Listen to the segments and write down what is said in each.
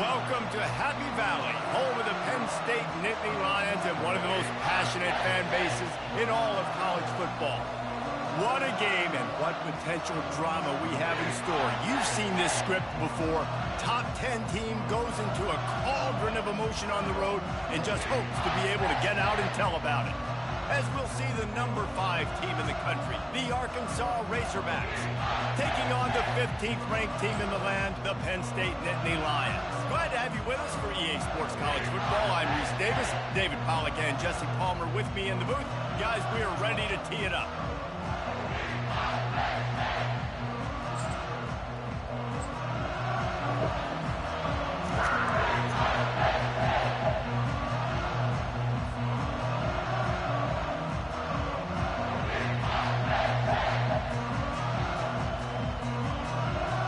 Welcome to Happy Valley, home of the Penn State Nittany Lions and one of the most passionate fan bases in all of college football. What a game and what potential drama we have in store. You've seen this script before. Top 10 team goes into a cauldron of emotion on the road and just hopes to be able to get out and tell about it. As we'll see the number 5 team in the country, the Arkansas Razorbacks, taking on the 15th ranked team in the land, the Penn State Nittany Lions. Glad to have you with us for EA Sports College Football. I'm Reese Davis, David Pollack and Jesse Palmer with me in the booth. Guys, we are ready to tee it up.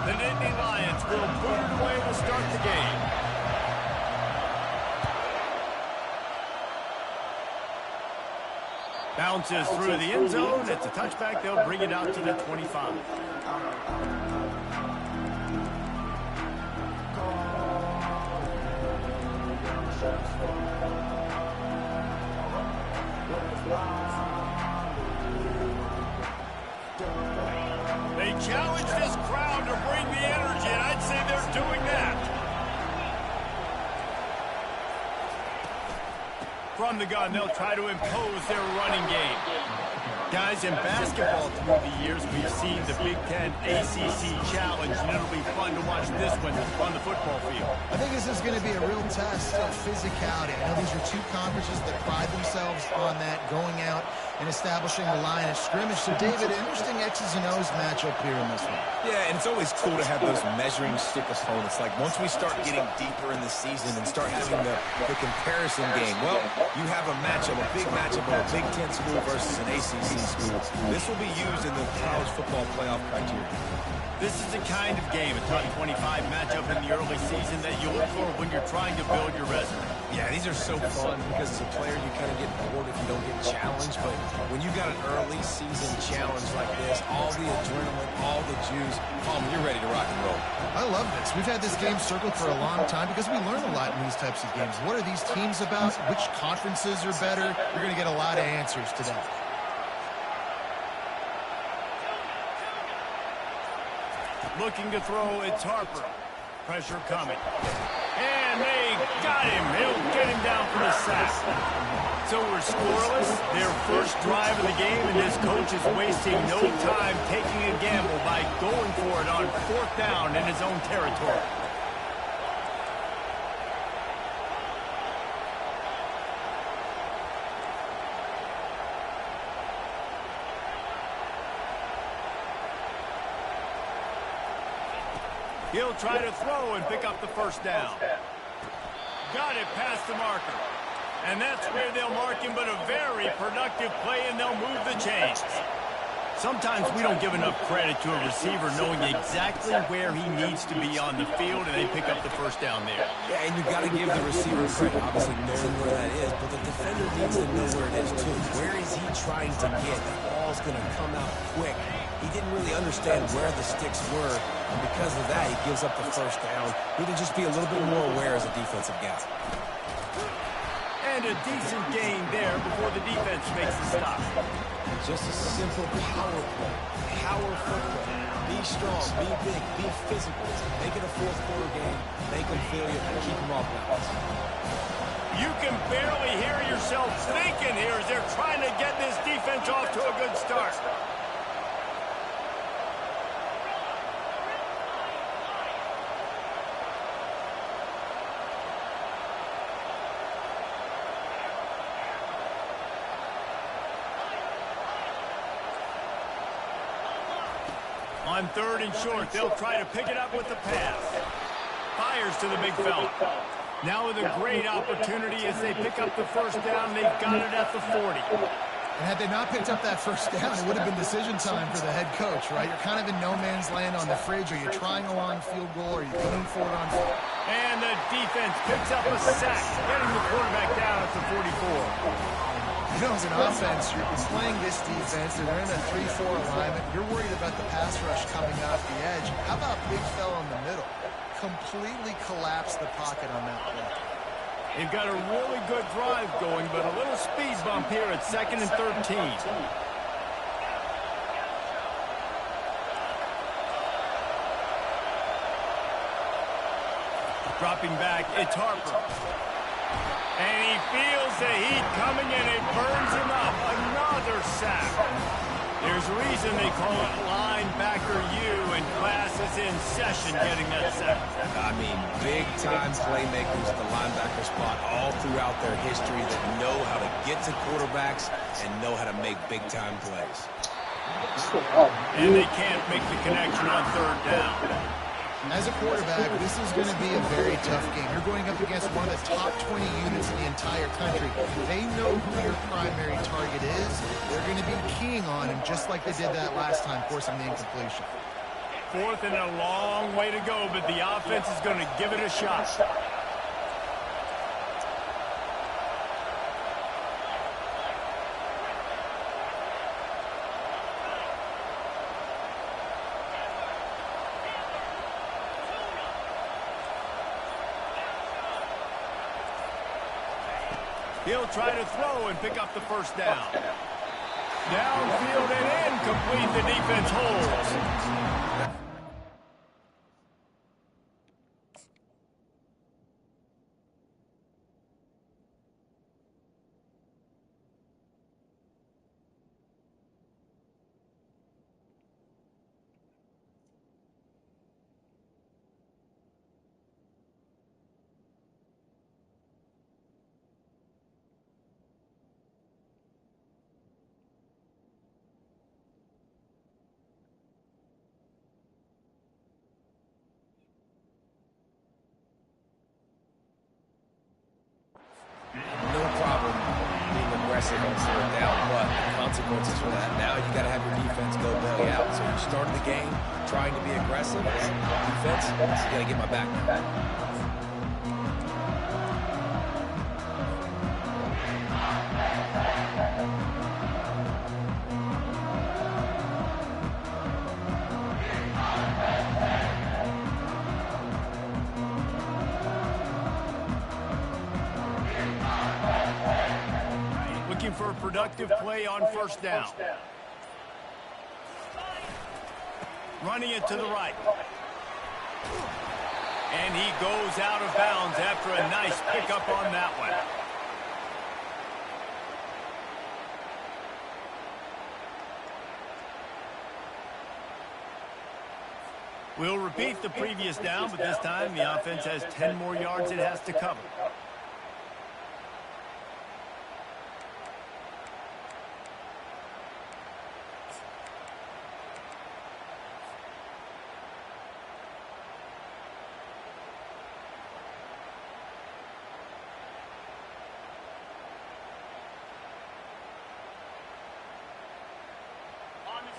The Nittany Lions will boot it away to start the game. Bounces through the end zone. It's a touchback. They'll bring it out to the 25. They challenge this crowd to bring the energy, and I'd say they're doing that. From the gun, they'll try to impose their running game. Guys, in basketball through the years, we've seen the Big Ten ACC Challenge, and it'll be fun to watch this one on the football field. I think this is going to be a real test of physicality. I know these are two conferences that pride themselves on that, going out and establishing the line of scrimmage. So, David, interesting X's and O's matchup here in this one. Yeah, and it's always cool to have those measuring stick opponents. Like, once we start getting deeper in the season and start having the comparison game, well, you have a matchup, a big matchup of a Big Ten school versus an ACC school. This will be used in the college football playoff criteria. This is the kind of game, a top 25 matchup in the early season that you look for when you're trying to build your resume. Yeah, these are so fun because as a player you kind of get bored if you don't get challenged, but when you've got an early season challenge like this, all the adrenaline, all the juice, you're ready to rock and roll. I love this. We've had this game circled for a long time because we learn a lot in these types of games. What are these teams about? Which conferences are better? You're going to get a lot of answers to that. Looking to throw, it's Harper. Pressure coming. And they got him. He'll get him down for the sack. So we're scoreless. Their first drive of the game, and this coach is wasting no time taking a gamble by going for it on 4th down in his own territory. He'll try to throw and pick up the first down. Got it past the marker. And that's where they'll mark him, but a very productive play, and they'll move the chains. Sometimes we don't give enough credit to a receiver knowing exactly where he needs to be on the field, and they pick up the first down there. Yeah, and you've got to give the receiver credit, obviously knowing where that is, but the defender needs to know where it is, too. Where is he trying to get? The ball's going to come out quick. He didn't really understand where the sticks were, and because of that, he gives up the first down. He can just be a little bit more aware as a defensive guy. And a decent gain there before the defense makes the stop. Just a simple power play. Power football. Be strong, be big, be physical. Make it a fourth-quarter game. Make them feel you and keep them off balance. You can barely hear yourself thinking here as they're trying to get this defense off to a good start. On 3rd and short, they'll try to pick it up with the pass. Fires to the big fella. Now with a great opportunity as they pick up the first down. They've got it at the 40. And had they not picked up that first down, it would have been decision time for the head coach, right? You're kind of in no man's land on the fridge. Are you trying a long field goal? Are you going for it on foot? And the defense picks up a sack, getting the quarterback down at the 44. You know, as an offense, you're playing this defense, and they're in a 3-4 alignment. You're worried about the pass rush coming off the edge. How about big fella in the middle? Completely collapsed the pocket on that play. They've got a really good drive going, but a little speed bump here at 2nd and 13. Dropping back, it's Harper. And he feels the heat coming and it burns him up. Another sack. There's a reason they call it linebacker U, and class is in session getting that sack. I mean, big-time playmakers at the linebacker spot all throughout their history that know how to get to quarterbacks and know how to make big-time plays. And they can't make the connection on 3rd down. As a quarterback, this is going to be a very tough game. You're going up against one of the top 20 units in the entire country. They know who your primary target is. They're going to be keying on him just like they did that last time, forcing the incompletion. 4th and a long way to go, but the offense is going to give it a shot. He'll try to throw and pick up the 1st down. Downfield and incomplete. The defense holds. No problem being aggressive on 4th down, but the consequences for that, now you got to have your defense go belly out. So you started the game trying to be aggressive. Defense, you got to get my back now. For a productive play on 1st down. Running it to the right. And he goes out of bounds after a nice pickup on that one. We'll repeat the previous down, but this time the offense has 10 more yards it has to cover.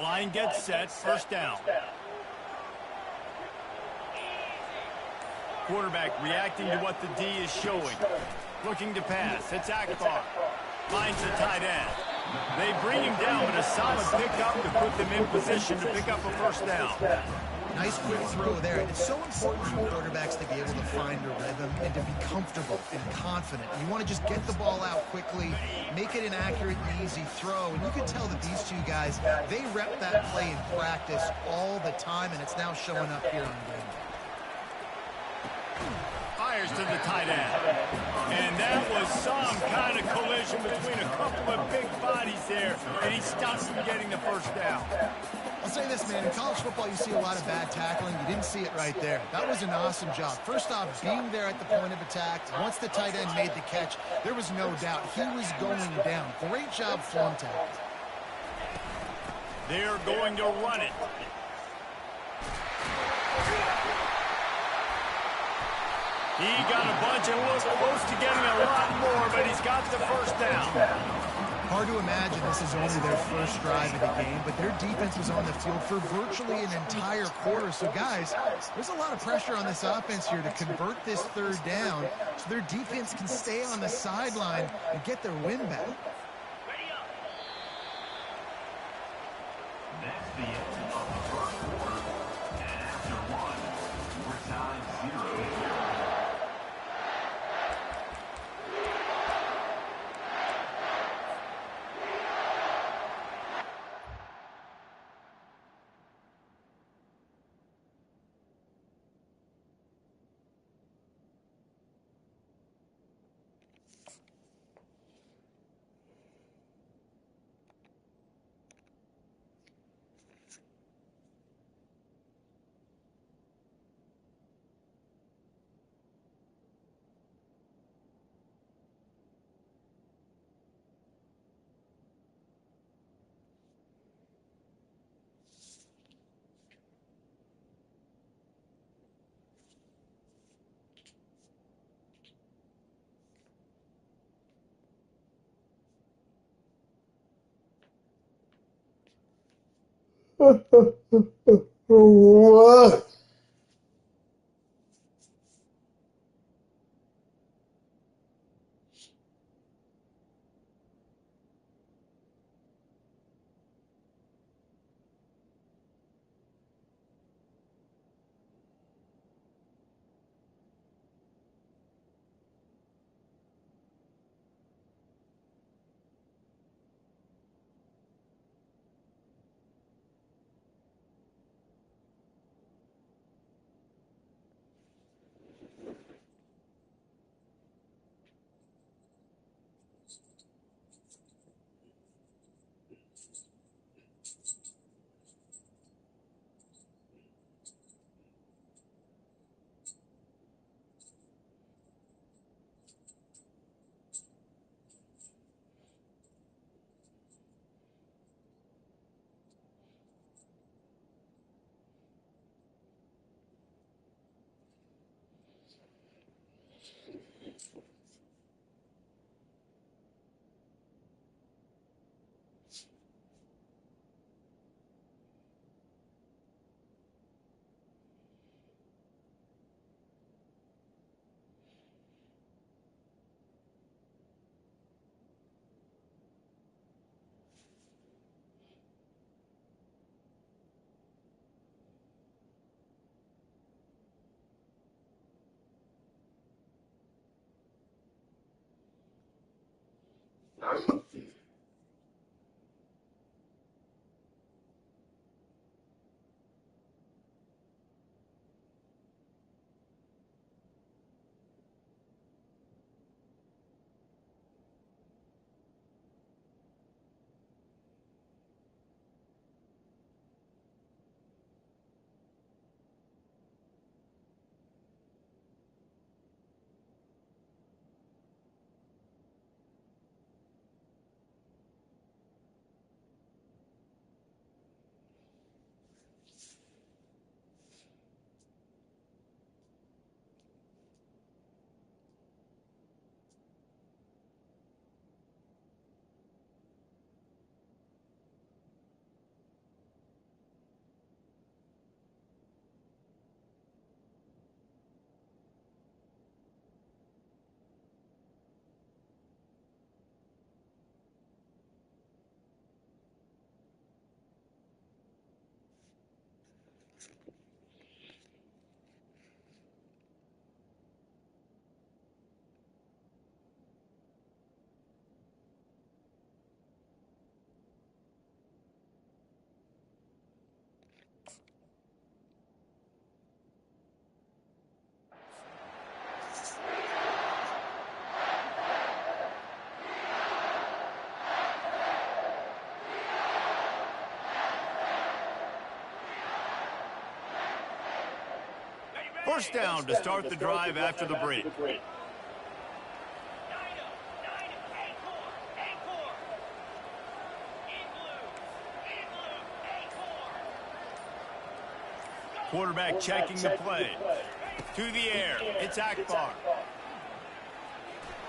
Line gets set, 1st down. Quarterback reacting to what the D is showing. Looking to pass. It's Akbar. Finds the tight end. They bring him down, but a solid pickup to put them in position to pick up a 1st down. Nice quick throw there. And it's so important for quarterbacks to be able to find a rhythm and to be comfortable and confident. You want to just get the ball out quickly, make it an accurate and easy throw. And you can tell that these two guys, they rep that play in practice all the time, and it's now showing up here on game. Fires to the tight end. And that was some kind of collision between a couple of big bodies there, and he stops from getting the 1st down. I'll say this, man. In college football, you see a lot of bad tackling. You didn't see it right there. That was an awesome job. First off, being there at the point of attack. Once the tight end made the catch, there was no doubt he was going down. Great job form tackle. They're going to run it. He got a bunch and was close to getting a lot more, but he's got the 1st down. Hard to imagine this is only their first drive of the game, but their defense was on the field for virtually an entire quarter. So, guys, there's a lot of pressure on this offense here to convert this 3rd down so their defense can stay on the sideline and get their win back. That's the end of the first quarter. And after one, we're tied 0-0. What? First down to start the drive after the break. Quarterback checking the play. To the air. It's Akbar.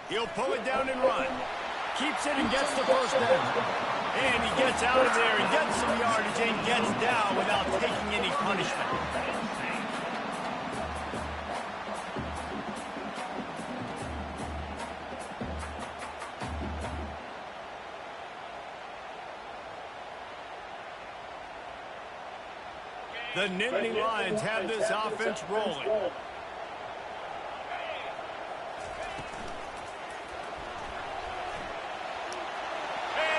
He'll pull it down and run. Keeps it and gets the first down. And he gets out of there and gets some yardage and gets down without taking any punishment. The Nittany Lions have this offense rolling. And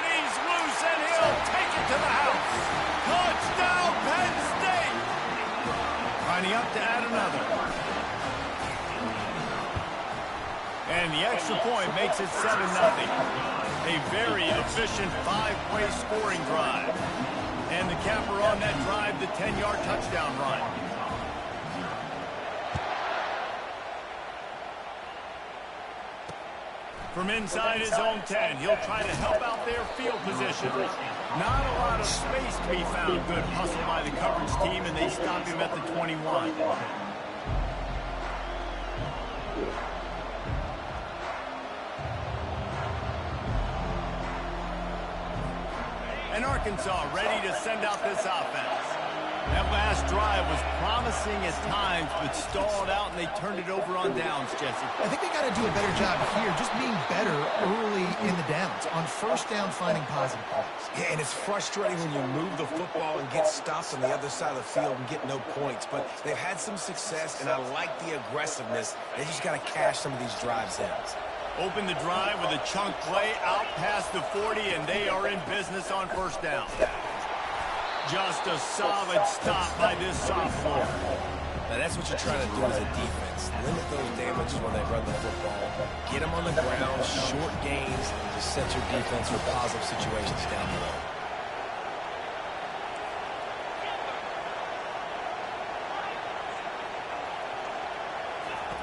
he's loose, and he'll take it to the house. Touchdown, Penn State! Lining up to add another. And the extra point makes it 7-0. A very efficient 5-way scoring drive. And the capper on that drive, the 10-yard touchdown run. From inside his own 10, he'll try to help out their field position. Not a lot of space to be found. Good hustle by the coverage team, and they stop him at the 21. And Arkansas ready to send out this offense. That last drive was promising at times, but stalled out, and they turned it over on downs, Jesse. I think they got to do a better job here, just being better early in the downs. On first down, finding positive plays. Yeah, and it's frustrating when you move the football and get stopped on the other side of the field and get no points. But they've had some success, and I like the aggressiveness. They just got to cash some of these drives in. Open the drive with a chunk play out past the 40, and they are in business on first down. Just a solid stop by this sophomore. Now that's what you're trying to do as a defense. Limit those damages when they run the football. Get them on the ground, short gains, and just set your defense for positive situations down the road.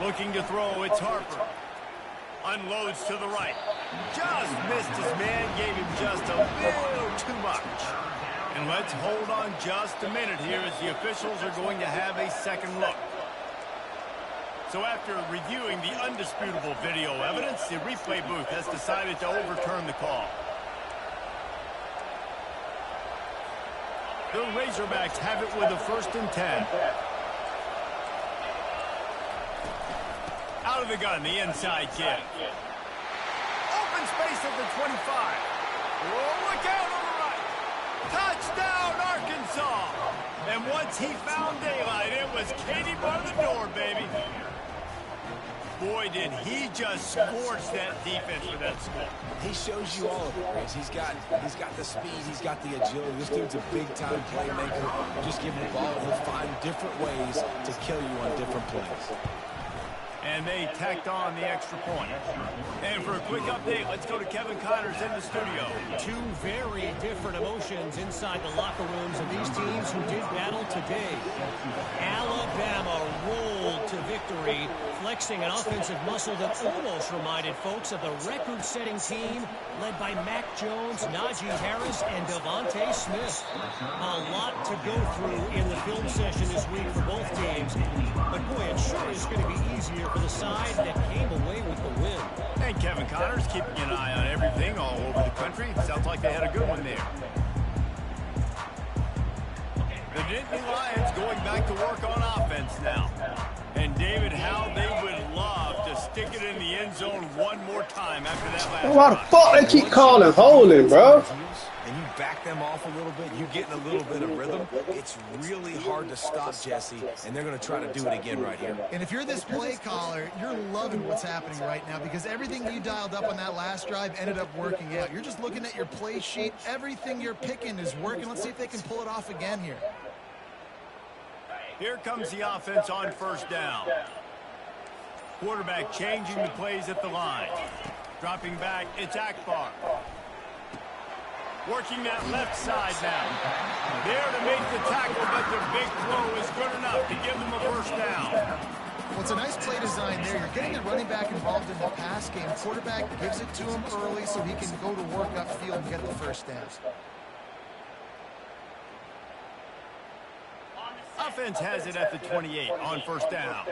Looking to throw, it's Harper. Unloads to the right. Just missed his man, gave him just a little too much. And let's hold on just a minute here as the officials are going to have a second look. So after reviewing the undisputable video evidence, the replay booth has decided to overturn the call. The Razorbacks have it with a 1st and 10. Out of the gun, the inside kid. Open space at the 25. Oh, look out on the right. Touchdown, Arkansas. And once he found daylight, it was Katie bar the door, baby. Boy, did he just scorch that defense with that score. He shows you all of it, Chris. He's got the speed, he's got the agility. This dude's a big-time playmaker. Just give him the ball, and he'll find different ways to kill you on different plays. And they tacked on the extra point. And for a quick update, let's go to Kevin Connors in the studio. Two very different emotions inside the locker rooms of these teams who did battle today. Alabama rolled to victory, flexing an offensive muscle that almost reminded folks of the record-setting team led by Mac Jones, Najee Harris, and Devontae Smith. A lot to go through in the film session this week for both teams. But boy, it sure is going to be easier for the side that came away with the win. And Kevin Connors keeping an eye on everything all over the country. Sounds like they had a good one there. The Nittany Lions going back to work on offense now. And David, how they would love to stick it in the end zone one more time after that last Why the fuck they keep calling holding, bro? And you back them off a little bit, you get in a little bit of rhythm, it's really hard to stop Jesse, and they're going to try to do it again right here. And if you're this play caller, you're loving what's happening right now because everything you dialed up on that last drive ended up working out. You're just looking at your play sheet. Everything you're picking is working. Let's see if they can pull it off again here. Here comes the offense on first down. Quarterback changing the plays at the line. Dropping back, it's Akbar. Working that left side now. There to make the tackle, but the big throw is good enough to give them a first down. Well, it's a nice play design there. You're getting the running back involved in the pass game. Quarterback gives it to him early so he can go to work upfield and get the first down. Offense has it at the 28 on first down.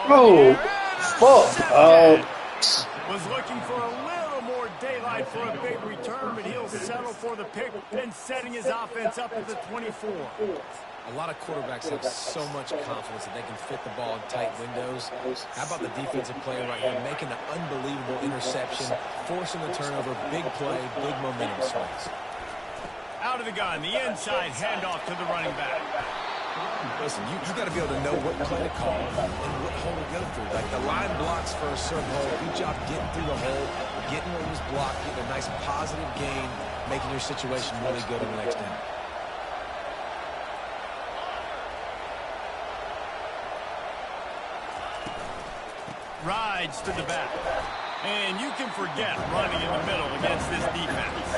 Oh, fuck. Was looking for a little more daylight for a big return, but he'll settle for the pick and setting his offense up at the 24. A lot of quarterbacks have so much confidence that they can fit the ball in tight windows. How about the defensive player right here making an unbelievable interception, forcing the turnover, big play, big momentum swings. Out of the gun, the inside handoff to the running back. Listen, you got to be able to know what play to call and what hole to go through. Like the line blocks for a certain hole. Good job getting through the hole, getting where it was blocked, getting a nice positive gain, making your situation really good in the next down. Rides to the back. And you can forget running in the middle against this defense.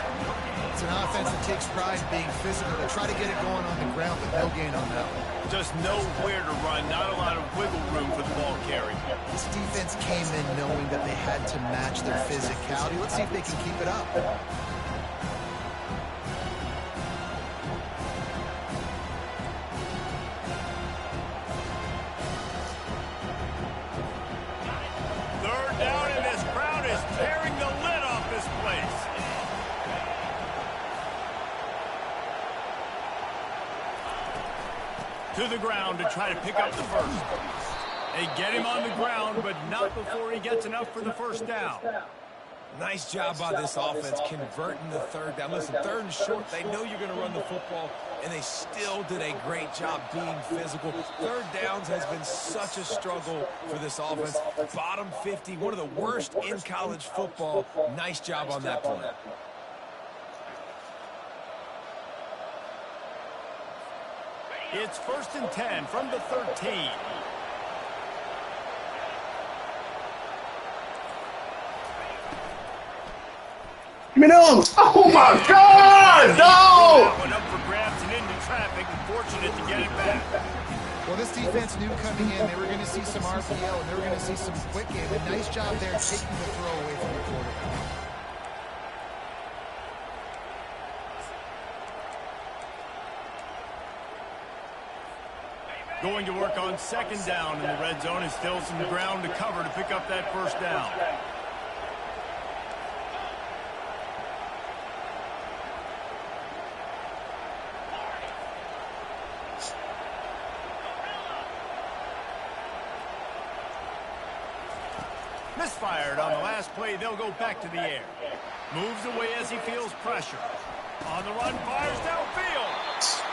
It's an offense that takes pride in being physical. They try to get it going on the ground, but no gain on that one. Just nowhere to run, not a lot of wiggle room for the ball carry. This defense came in knowing that they had to match their physicality. Let's see if they can keep it up. Third down, and this crowd is tearing the lid off this place. To the ground to try to pick up the first. They get him on the ground, but not before he gets enough for the first down. Nice job by this offense converting the third down. Listen, third and short, they know you're going to run the football, and they still did a great job being physical. Third downs has been such a struggle for this offense. Bottom 50, one of the worst in college football. Nice job on that play. It's 1st and 10 from the 13. Give me them. Oh my God, no! Went up for grabs and into traffic. Fortunate to get it back. Well, this defense knew coming in they were going to see some RPO and they were going to see some quick game. A nice job there taking the throw away from the quarterback. Going to work on 2nd down in the red zone, and still some ground to cover to pick up that first down. Misfired on the last play. They'll go back to the air. Moves away as he feels pressure. On the run, fires downfield.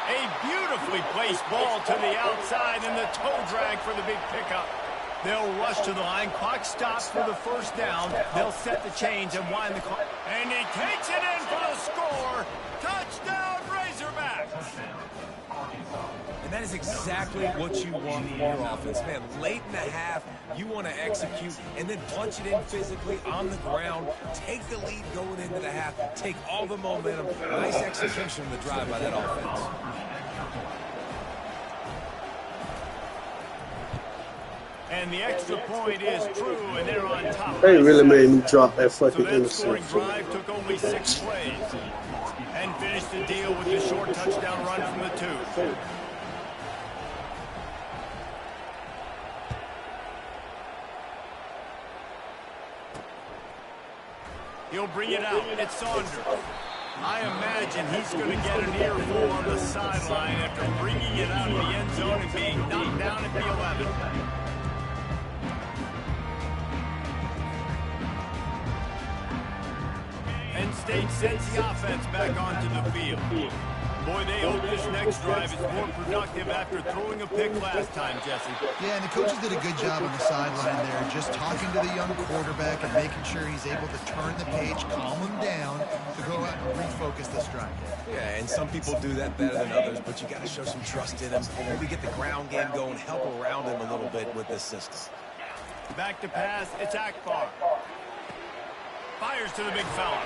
A beautifully placed ball to the outside, and the toe drag for the big pickup. They'll rush to the line. Clock stops for the first down. They'll set the chains and wind the clock. And he takes it in for the score. Touchdown, Razorbacks. And that is exactly what you want from your offense. Man, late in the half, you want to execute and then punch it in physically on the ground. Take the lead going into the half. Take all the momentum. Nice execution of the drive by that offense. And the extra point is true, and they're on top. They really made me drop that So fucking that scoring interception. drive took only 6 plays. And finished the deal with the short touchdown run from the 2. He'll bring it out. It's Saunders. I imagine he's going to get an earful on the sideline after bringing it out of the end zone and being knocked down at the 11. Penn State sends the offense back onto the field. Boy, they hope this next drive is more productive after throwing a pick last time, Jesse. Yeah, and the coaches did a good job on the sideline there, just talking to the young quarterback and making sure he's able to turn the page, calm him down, to go out and refocus this drive. Yeah, and some people do that better than others, but you got to show some trust in him. Maybe get the ground game going, help around him a little bit with this system. Back to pass, it's Akbar. Fires to the big fella.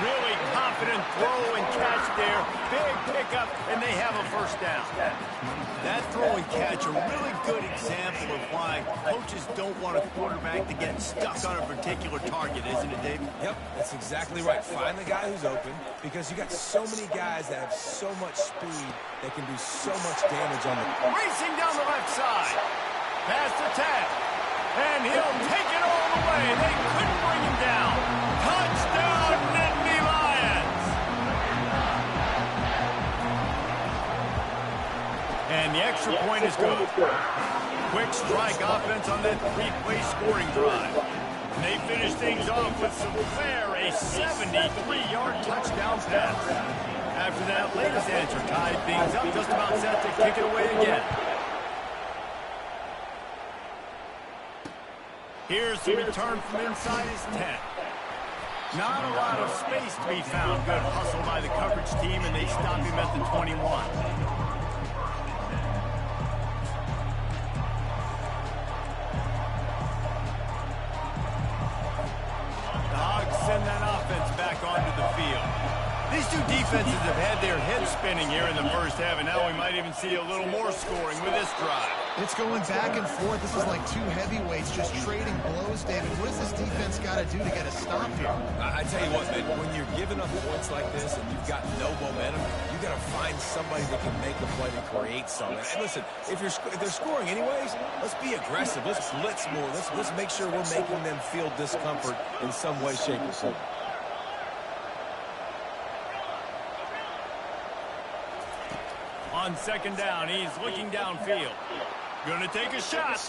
Really confident throw and catch there. Big pickup, and they have a first down. That throw and catch, a really good example of why coaches don't want a quarterback to get stuck on a particular target, isn't it, Dave? Yep, that's exactly right. Find the guy who's open, because you got so many guys that have so much speed that can do so much damage on the... Racing down the left side. Pass to Ted. And he'll take it all the way. They couldn't bring him down. Touchdown, Nittany Lions. extra point is good. Quick strike offense on that three-play scoring drive. And they finish things off with some flair, a 73-yard touchdown pass. After that latest answer tied things up, just about set to kick it away again. Here's the return from inside his 10. Not a lot of space to be found. Good hustle by the coverage team, and they stop him at the 21. The Hogs send that offense back onto the field. These two defenses have had their heads spinning here in the first half, and now we might even see a little more scoring with this drive. It's going back and forth. This is like two heavyweights just trading blows, David. What does this defense got to do to get a stop here? I tell you what, man, when you're giving up points like this and you've got no momentum, you got to find somebody that can make a play to create something. And listen, if they're scoring anyways, let's be aggressive. Let's blitz more. Let's make sure we're making them feel discomfort in some way, shape, or form. On second down, he's looking downfield. Gonna take a shot.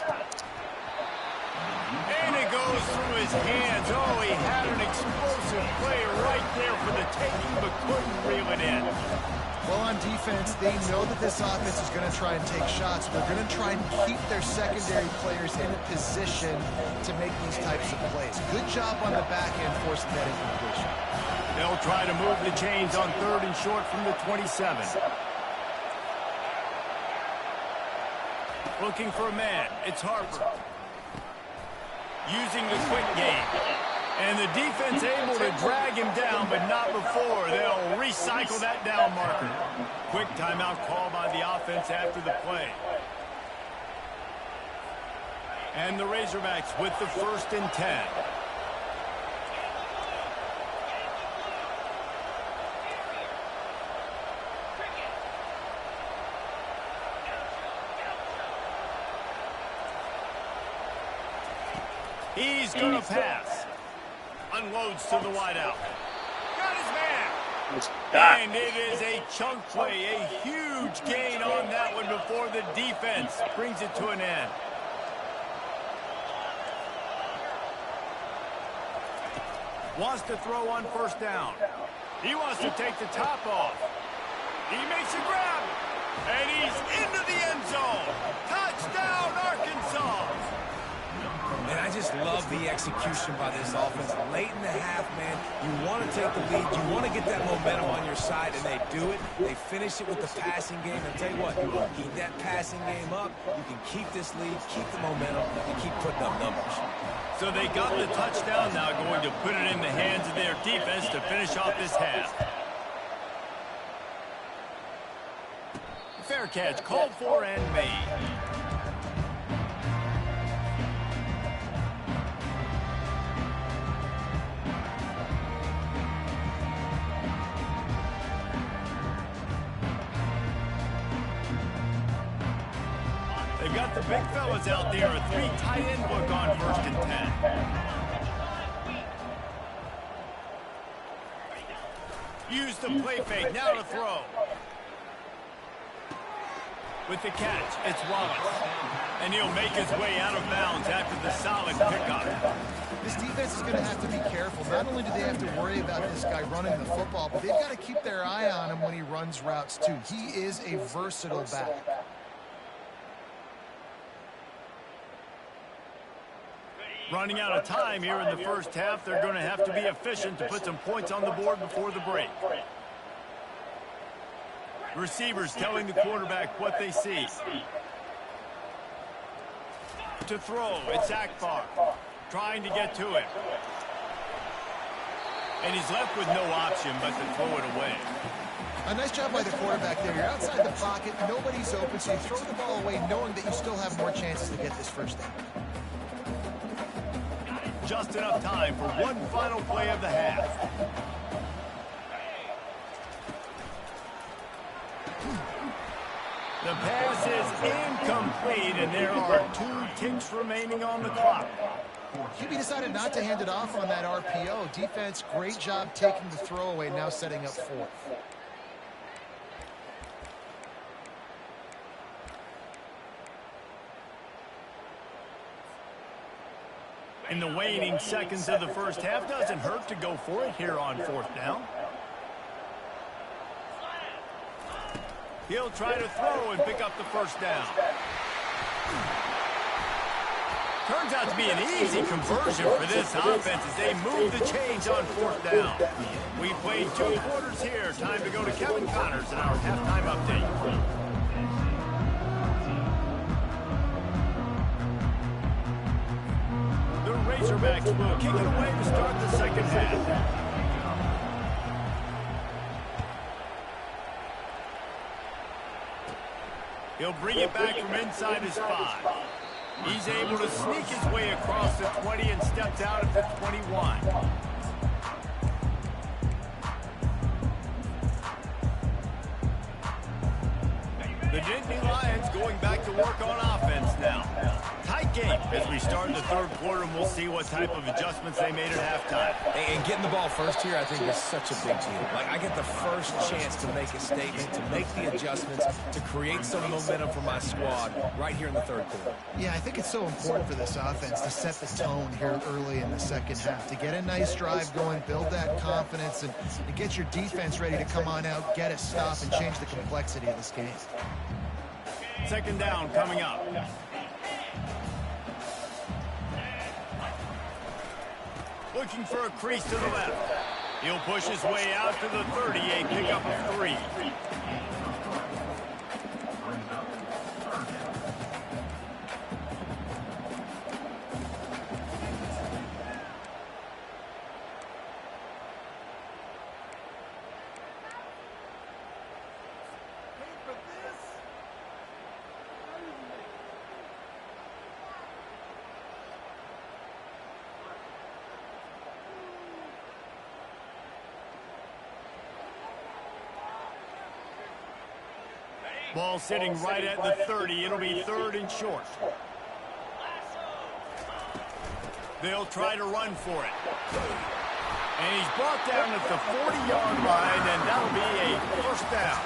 And it goes through his hands. Oh, he had an explosive play right there for the taking, but couldn't reel it in. Well, on defense, they know that this offense is going to try and take shots. They're going to try and keep their secondary players in a position to make these types of plays. Good job on the back end forcing that incompletion. They'll try to move the chains on third and short from the 27. Looking for a man. It's Harper. Using the quick game. And the defense able to drag him down, but not before. They'll recycle that down marker. Quick timeout call by the offense after the play. And the Razorbacks with the 1st and 10. He's going to pass. Unloads to the wideout. Got his man. And it is a chunk play. A huge gain on that one before the defense brings it to an end. Wants to throw on 1st down. He wants to take the top off. He makes a grab. And he's into the end zone. Touchdown, Arkansas. And I just love the execution by this offense. Late in the half, man, you want to take the lead. You want to get that momentum on your side, and they do it. They finish it with the passing game. And tell you what, you keep that passing game up, you can keep this lead, keep the momentum, and keep putting up numbers. So they got the touchdown, now going to put it in the hands of their defense to finish off this half. Fair catch, called for and made. They've got the big fellas out there, a 3 tight end look on 1st and 10. Use the play fake, now to throw. With the catch, it's Wallace. And he'll make his way out of bounds after the solid pickup. This defense is going to have to be careful. Not only do they have to worry about this guy running the football, but they've got to keep their eye on him when he runs routes too. He is a versatile back. Running out of time here in the first half. They're going to have to be efficient to put some points on the board before the break. Receivers telling the quarterback what they see. To throw, it's Akbar. Trying to get to it. And he's left with no option but to throw it away. A nice job by the quarterback there. You're outside the pocket, nobody's open, so you throw the ball away knowing that you still have more chances to get this 1st down. Just enough time for one final play of the half. The pass is incomplete, and there are 2 ticks remaining on the clock. QB decided not to hand it off on that RPO. Defense, great job taking the throwaway, now setting up 4th. In the waning seconds of the first half, doesn't hurt to go for it here on 4th down. He'll try to throw and pick up the first down. Turns out to be an easy conversion for this offense as they move the chains on 4th down. We played 2 quarters here. Time to go to Kevin Connors in our halftime update. The Razorbacks will kick it away to start the second half. He'll bring it back from inside his 5. He's able to sneak his way across the 20 and steps out at the 21. The Nittany Lions going back to work on offense now. Tight game as we start in the 3rd quarter, and we'll see what type of adjustments they made at halftime. And getting the ball first here, I think, is such a big deal. Like, I get the first chance to make a statement, to make the adjustments, to create some momentum for my squad right here in the 3rd quarter. Yeah, I think it's so important for this offense to set the tone here early in the second half, to get a nice drive going, build that confidence, and to get your defense ready to come on out, get a stop, and change the complexity of this game. 2nd down coming up. Looking for a crease to the left. He'll push his way out to the 30, a pickup of 3. Ball sitting right at the 30. It'll be 3rd and short. They'll try to run for it. And he's brought down at the 40-yard line, and that'll be a 1st down.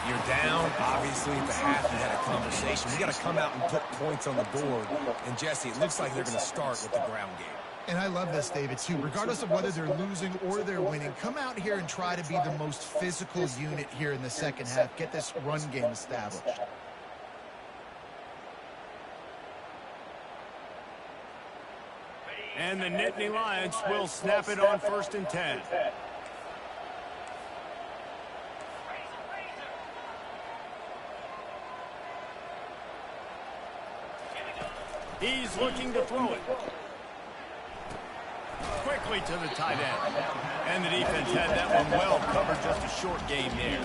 You're down, obviously, at the half. You had a conversation. We got to come out and put points on the board. And, Jesse, it looks like they're going to start with the ground game. And I love this, David, too. Regardless of whether they're losing or they're winning, come out here and try to be the most physical unit here in the second half. Get this run game established. And the Nittany Lions will snap it on 1st and 10. He's looking to throw it. Quickly to the tight end. And the defense had that one well covered, just a short game there.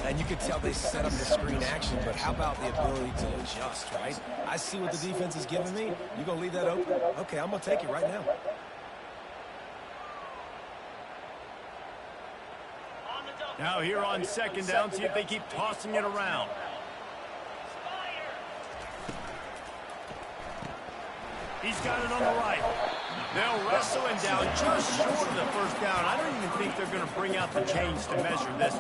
And you could tell they set up the screen action, but how about the ability to adjust, right? I see what the defense is giving me. You going to leave that open? Okay, I'm going to take it right now. Now here on 2nd down, see if they keep tossing it around. He's got it on the right. They'll wrestle him down just short of the 1st down. I don't even think they're going to bring out the chains to measure this.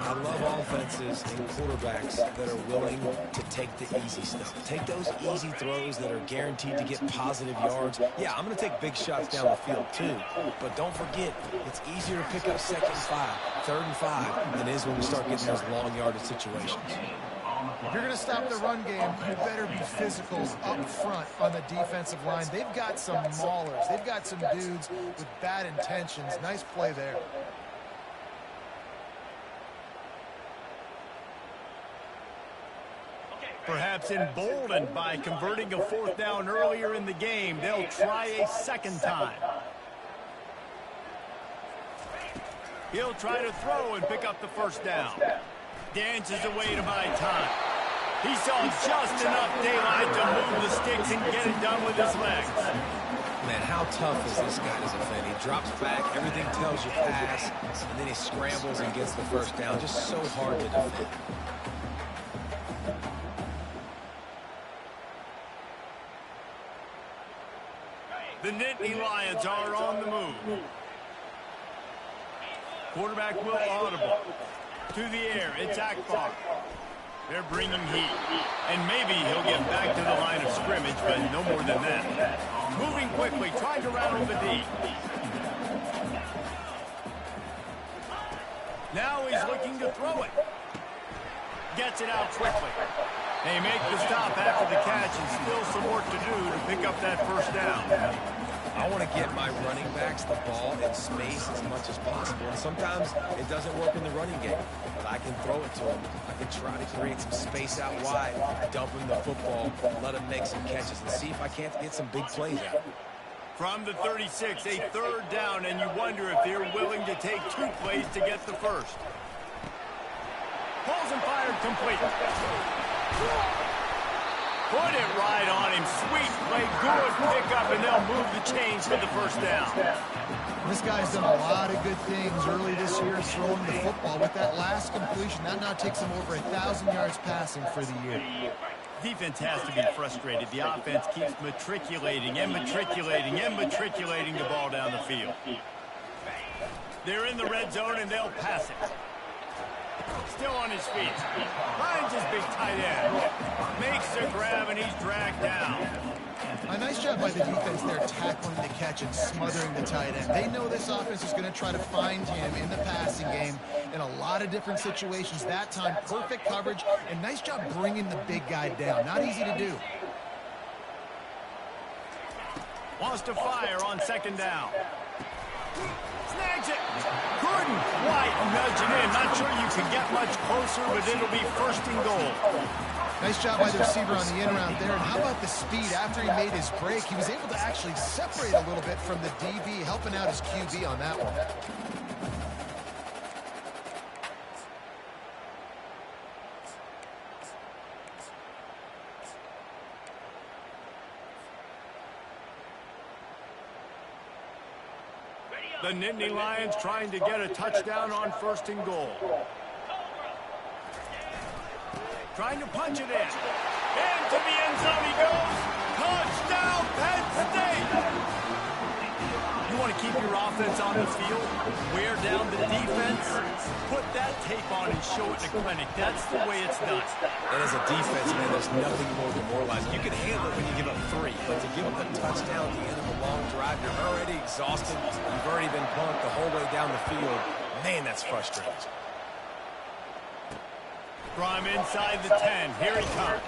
I love offenses and quarterbacks that are willing to take the easy stuff. Take those easy throws that are guaranteed to get positive yards. Yeah, I'm going to take big shots down the field too. But don't forget, it's easier to pick up 2nd and 5, 3rd and 5 than it is when we start getting those long yardage situations. If you're going to stop the run game, you better be physical up front on the defensive line. They've got some maulers. They've got some dudes with bad intentions. Nice play there. Perhaps emboldened by converting a 4th down earlier in the game, they'll try a 2nd time. He'll try to throw and pick up the 1st down. Dances away to buy time. He saw just enough daylight to move the sticks and get it done with his legs. Man, how tough is this guy to defend? He drops back, everything tells you pass, and then he scrambles and gets the 1st down. Just so hard to defend. The Nittany Lions are on the move. Quarterback will audible. To the air, it's Akbar. They're bringing heat. And maybe he'll get back to the line of scrimmage, but no more than that. Moving quickly, trying to rattle the D. Now he's looking to throw it. Gets it out quickly. They make the stop after the catch and still some work to do to pick up that first down. I want to get my running backs the ball in space as much as possible. And sometimes it doesn't work in the running game, but I can throw it to them. I can try to create some space out wide, dump him the football, let him make some catches, and see if I can't get some big plays out. From the 36, a third down, and you wonder if they're willing to take 2 plays to get the first. Pulls and fired complete. Put it right on him. Sweet play, good pickup, and they'll move the chains for the first down. This guy's done a lot of good things early this year throwing the football. With that last completion, that now takes him over 1,000 yards passing for the year. Defense has to be frustrated. The offense keeps matriculating and matriculating and matriculating the ball down the field. They're in the red zone, and they'll pass it. Still on his feet. Finds his big tight end. Makes the grab, and he's dragged down. A nice job by the defense there tackling the catch and smothering the tight end. They know this offense is going to try to find him in the passing game in a lot of different situations. That time, perfect coverage, and nice job bringing the big guy down. Not easy to do. Wants to fire on second down. Snags it. Couldn't quite nudge it in. Not sure you can get much closer, but it'll be first and goal. Nice job by the receiver on the in route there. And how about the speed? After he made his break, he was able to actually separate a little bit from the DB, helping out his QB on that one. The Nittany Lions trying to get a touchdown on first and goal. Trying to punch it in. Into the end zone he goes. Touchdown, Penn State! You want to keep your offense on the field? Wear down the defense? Put that tape on and show it in the clinic. That's the way it's done. And as a defense, man, there's nothing more demoralizing. You can handle it when you give up 3, but to give up a touchdown at the end of a long drive, you're already exhausted. You've already been punked the whole way down the field. Man, that's frustrating. From inside the 10, here he comes.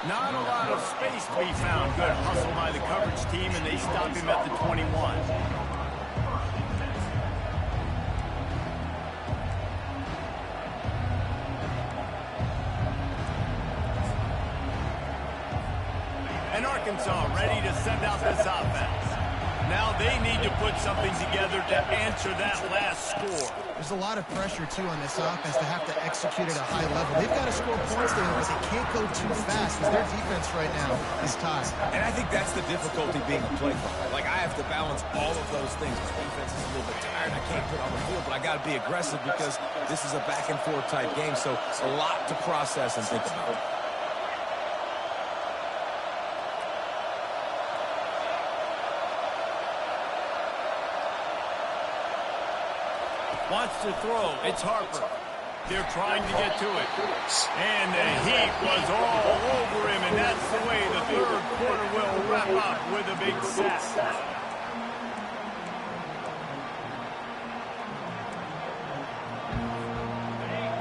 Not a lot of space to be found. Good hustle by the coverage team, and they stop him at the 21. And Arkansas ready to send out this offense. Now they need to put something together to answer that last score. There's a lot of pressure, too, on this offense to have to execute at a high level. They've got to score points there, but they can't go too fast because their defense right now is tied. And I think that's the difficulty being a play caller. Like, I have to balance all of those things. My defense is a little bit tired. I can't put on the field, but I got to be aggressive because this is a back-and-forth type game, so a lot to process and think about. Wants to throw. It's Harper. They're trying to get to it. And the heat was all over him, and that's the way the third quarter will wrap up with a big sack.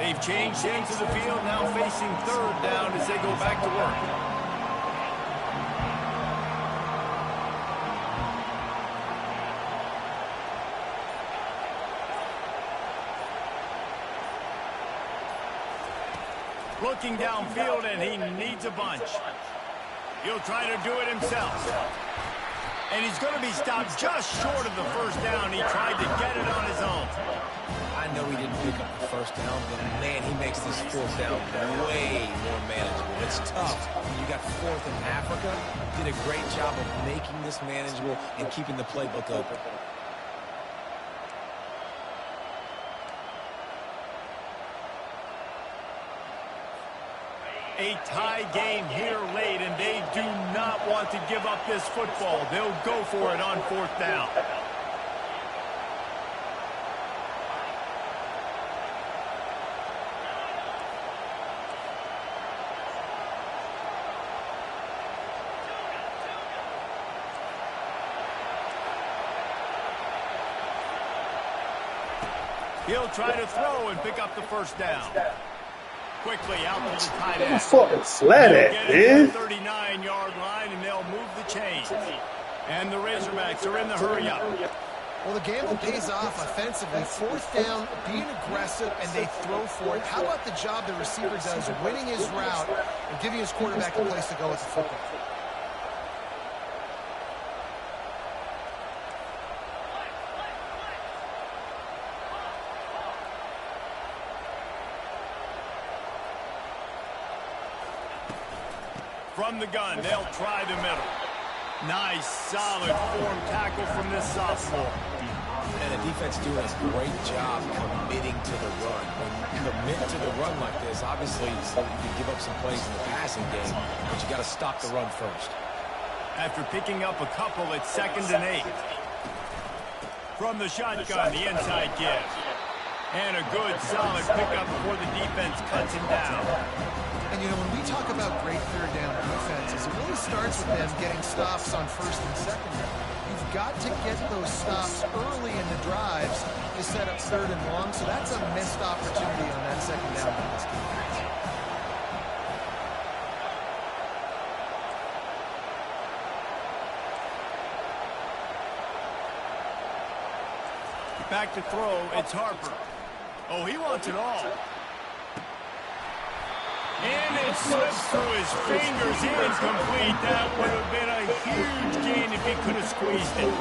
They've changed into the field, now facing third down as they go back to work. Looking downfield, and he needs a bunch. He'll try to do it himself. And he's going to be stopped just short of the first down. He tried to get it on his own. I know he didn't pick up the first down, but man, he makes this fourth down way more manageable. It's tough when you got fourth in Africa. Did a great job of making this manageable and keeping the playbook open. A tie game here late, and they do not want to give up this football. They'll go for it on fourth down. He'll try to throw and pick up the first down. Quickly out to the tight What the end. fucking sled at, They'll dude? get it to the 39-yard line, and they'll move the chains. And the Razorbacks are in the hurry-up. Well, the gamble pays off offensively. Fourth down, being aggressive, and they throw for it. How about the job the receiver does, winning his route and giving his quarterback a place to go with the football? From the gun, they'll try the middle. Nice, solid form tackle from this sophomore. And the defense doing a great job committing to the run. When you commit to the run like this, obviously you can give up some plays in the passing game, but you got to stop the run first. After picking up a couple, it's 2nd and 8. From the shotgun, the inside give. And a good, solid pickup before the defense cuts him down. And, you know, when we talk about great third down defenses, it really starts with them getting stops on first and second down. You've got to get those stops early in the drives to set up third and long, so that's a missed opportunity on that second down by this defense. Back to throw, it's Harper. Oh, he wants it all. And it slips through his fingers, incomplete. That would have been a huge gain if he could have squeezed it.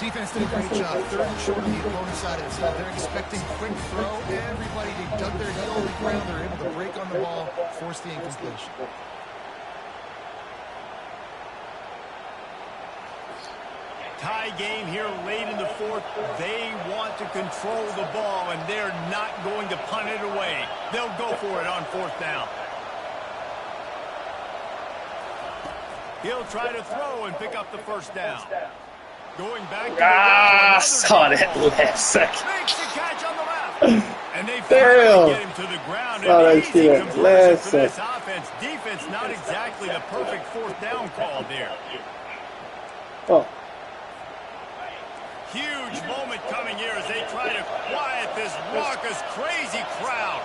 Defense did a great job. Third and short on the opponent's side of the field. They're expecting quick throw. Everybody, they dug their heel on the ground. They're able to break on the ball, force the incompletion. Tie game here late in the fourth. They want to control the ball, and they're not going to punt it away. They'll go for it on 4th down. He'll try to throw and pick up the first down. Going back to the Saw that last second. makes the catch on the left. And they Damn. finally get him to the ground. Saw An that easy shit conversion last for this second. offense. Defense not exactly the perfect 4th down call there. Oh. Huge moment coming here as they try to quiet this raucous, crazy crowd.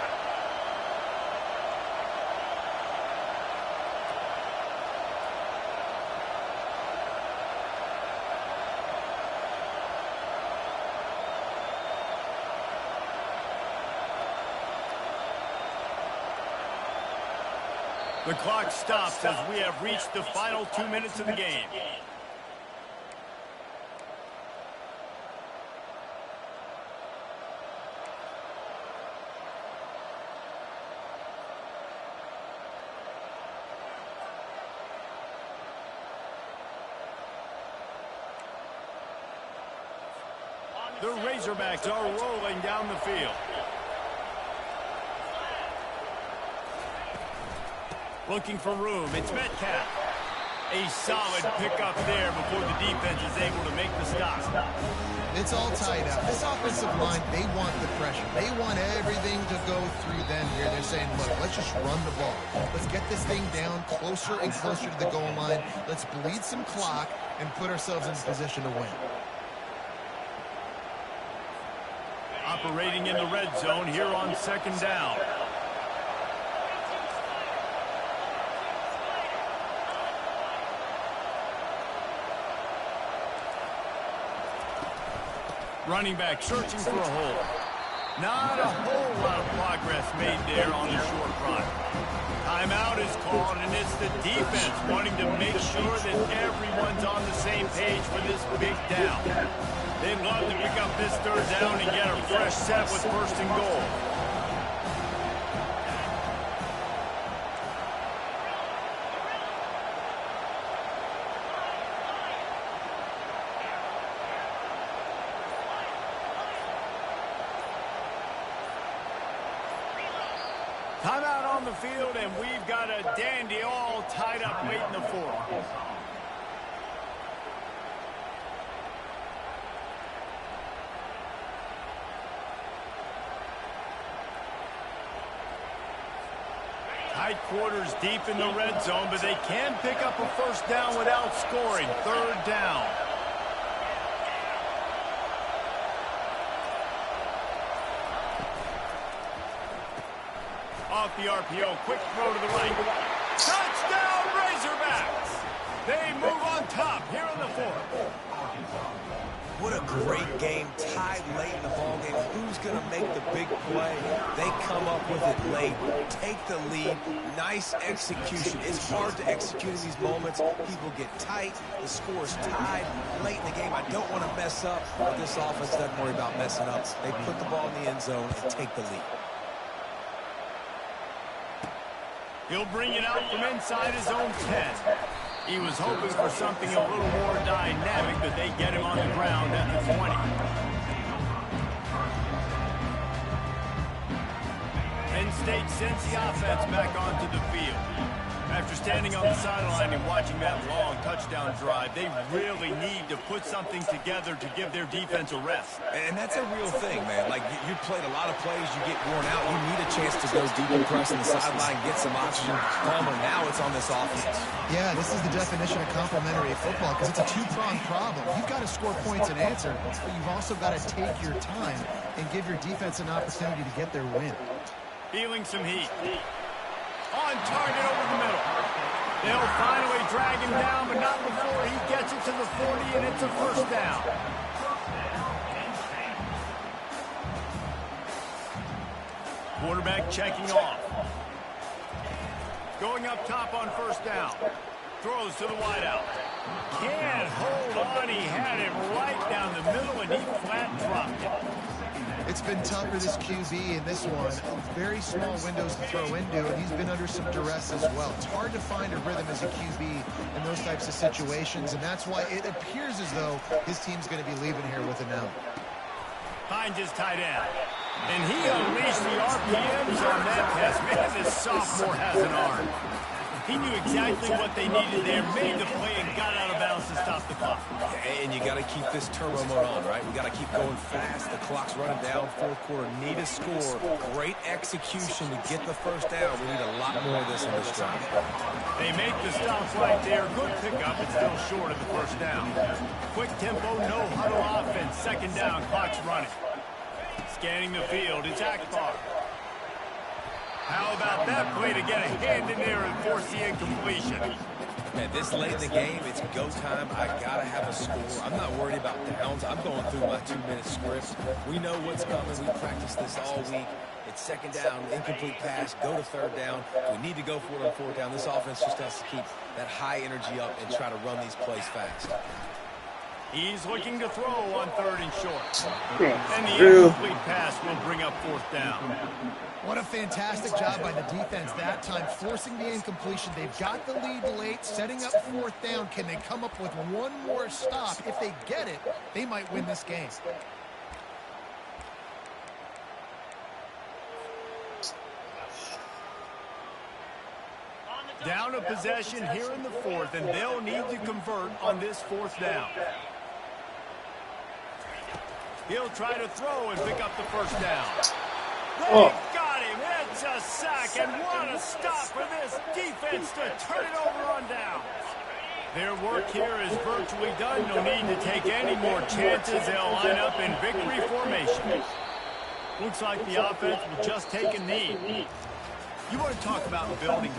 The clock stops as we have reached the final 2 minutes of the game. The Razorbacks are rolling down the field. Looking for room, it's Metcalf. A solid pickup there before the defense is able to make the stop. It's all tied up. This offensive line, they want the pressure. They want everything to go through them here. They're saying, look, let's just run the ball. Let's get this thing down closer and closer to the goal line. Let's bleed some clock and put ourselves in position to win. Operating in the red zone here on 2nd down. Running back searching for a hole. Not a whole lot of progress made there on the short run. Timeout is called, and it's the defense wanting to make sure that everyone's on the same page for this big down. They'd love to pick up this 3rd down and get a fresh set with 1st and goal. Timeout on the field, and we've got a dandy all tied up late in the 4th. Tight quarters deep in the red zone, but they can pick up a 1st down without scoring. 3rd down. Off the RPO, quick throw to the right. Touchdown, Razorbacks! They move on top here in the fourth. What a great game, tied late in the ball game. Who's going to make the big play? They come up with it late, take the lead. Nice execution. It's hard to execute in these moments. People get tight. The score is tied late in the game. I don't want to mess up, but this offense doesn't worry about messing up. They put the ball in the end zone and take the lead. He'll bring it out from inside his own 10. He was hoping for something a little more dynamic, but they get him on the ground at the 20. Penn State sends the offense back onto the field. After standing on the sideline and watching that long touchdown drive, they really need to put something together to give their defense a rest. And that's a real thing, man. Like, you played a lot of plays, you get worn out, you need a chance to go deep and press on the sideline, get some oxygen. Palmer, now it's on this offense. Yeah, this is the definition of complementary football because it's a two-pronged problem. You've got to score points and answer, but you've also got to take your time and give your defense an opportunity to get their win. Feeling some heat. On target over the middle. They'll finally drag him down, but not before he gets it to the 40, and it's a first down. Quarterback checking off. Going up top on first down. Throws to the wideout. Can't hold on. He had it right down the middle, and he flat dropped it. It's been tough for this QB in this one. Very small windows to throw into, and he's been under some duress as well. It's hard to find a rhythm as a QB in those types of situations, and that's why it appears as though his team's going to be leaving here with an out. Finds his tight end. And he unleashed the RPMs on that pass. Man, this sophomore has an arm. He knew exactly what they needed there, made the play, and got out of bounds to stop the clock. And you got to keep this turbo mode on, right? We got to keep going fast. The clock's running down. Fourth quarter, need a score. Great execution to get the first down. We need a lot more of this in this drive. They make the stop right there. Good pickup, but still short of the first down. Quick tempo, no huddle offense. Second down, clock's running. Scanning the field, it's Akbar. How about that play to get a hand in there and force the incompletion? Man, this late in the game, it's go time. I got to have a score. I'm not worried about downs. I'm going through my 2-minute script. We know what's coming. We practiced this all week. It's second down, incomplete pass, go to third down. We need to go for it on fourth down. This offense just has to keep that high energy up and try to run these plays fast. He's looking to throw on third and short. And the incomplete pass will bring up fourth down. What a fantastic job by the defense that time, forcing the incompletion. They've got the lead late, setting up fourth down. Can they come up with one more stop? If they get it, they might win this game. Down a possession here in the fourth, and they'll need to convert on this fourth down. He'll try to throw and pick up the first down. They got him. It's a sack, and what a stop for this defense to turn it over on down. Their work here is virtually done. No need to take any more chances. They'll line up in victory formation. Looks like the offense will just take a knee. You want to talk about building